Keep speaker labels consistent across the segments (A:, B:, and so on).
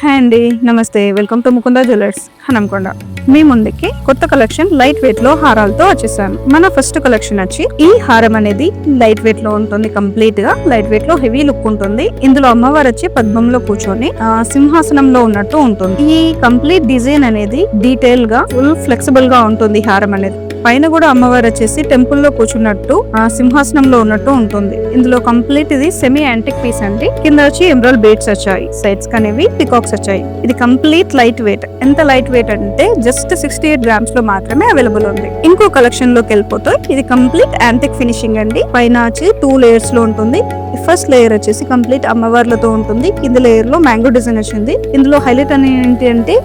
A: Hi అండి, నమస్తే. Welcome to Mukunda jewellers Hanamkonda. మీ ముందుకి కొత్త కలెక్షన్ లైట్ వెయిట్ లో హారాలతో వచ్చేసాను. మన ఫస్ట్ కలెక్షన్ వచ్చి ఈ హారం అనేది లైట్ వెయిట్ లో ఉంటుంది. కంప్లీట్ గా లైట్ వెయిట్ లో హెవీ లుక్ ఉంటుంది. ఇందులో అమ్మవారు వచ్చి పద్మంలో కూర్చొని సింహాసనంలో ఉన్నట్టు ఉంటుంది. ఈ కంప్లీట్ డిజైన్ అనేది డీటెయిల్ గా ఫుల్ ఫ్లెక్సిబుల్ గా ఉంటుంది. హారం అనేది పైన కూడా అమ్మవారు వచ్చేసి టెంపుల్ లో కూర్చున్నట్టు సింహాసనంలో ఉన్నట్టు ఉంటుంది. ఇందులో కంప్లీట్ ఇది సెమీ యాంటిక్ పీస్ అండి. కింద వచ్చి ఎమరాల్డ్ బీడ్స్ వచ్చాయి, సైడ్స్ కనేవి పికాక్స్ వచ్చాయి. ఇది కంప్లీట్ లైట్ వెయిట్. ఎంత లైట్ వెయిట్ అంటే జస్ట్ 68 గ్రామ్స్ లో మాత్రమే అవైలబుల్ ఉంది. ఇంకో కలెక్షన్ లోకి వెళ్ళిపోతే ఇది కంప్లీట్ యాంటిక్ ఫినిషింగ్ అండి. పైన వచ్చి 2 లేయర్స్ లో ఉంటుంది. ఫస్ట్ లేయర్ వచ్చేసి కంప్లీట్ అమ్మవార్లతో ఉంటుంది. కింద లేయర్ లో మ్యాంగో డిజైన్ వచ్చింది. ఇందులో హైలైట్ అని ఏంటి అంటే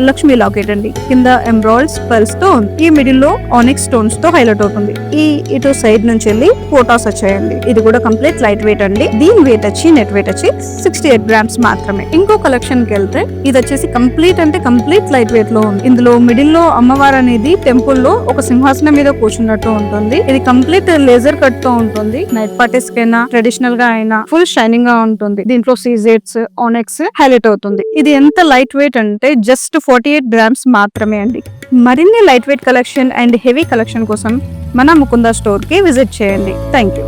A: లక్ష్మీ లాకెట్ అండి. కింద ఎంబ్రాయిడ్స్ పర్ల్స్ తో ఉంది. ఈ మిడిల్ లో ఆనిక్స్ స్టోన్స్ తో హైలైట్ అవుతుంది. ఈ ఇటు సైడ్ నుంచి వెళ్ళి ఫోటోస్ వచ్చాయండి. ఇది కూడా కంప్లీట్ లైట్ వెయిట్ అండి. దీని వెయిట్ వచ్చి నెట్ వెయిట్ వచ్చి 68 గ్రామ్స్ మాత్రమే. ఇంకో కలెక్షన్ కి వెళ్తే ఇది వచ్చేసి కంప్లీట్ అంటే కంప్లీట్ లైట్ వెయిట్ లో ఉంది. ఇందులో మిడిల్ లో అమ్మవారు అనేది టెంపుల్ లో ఒక సింహాసనం మీద కూర్చున్నట్టు ఉంటుంది. ఇది కంప్లీట్ లేజర్ కట్ తో ఉంటుంది. నైట్ పార్టీస్ కైనా ట్రెడిషనల్ గా అయినా ఫుల్ షైనింగ్ గా ఉంటుంది. దీంట్లో సీజెట్స్ ఆనిక్స్ హైలైట్ అవుతుంది. ఇది ఎంత లైట్ వెయిట్ అంటే జస్ట్ 48 గ్రామ్స్ మాత్రమే అండి. మరిన్ని light weight collection and heavy collection కోసం మన ముకుందా స్టోర్ కి విజిట్ చేయండి. Thank you.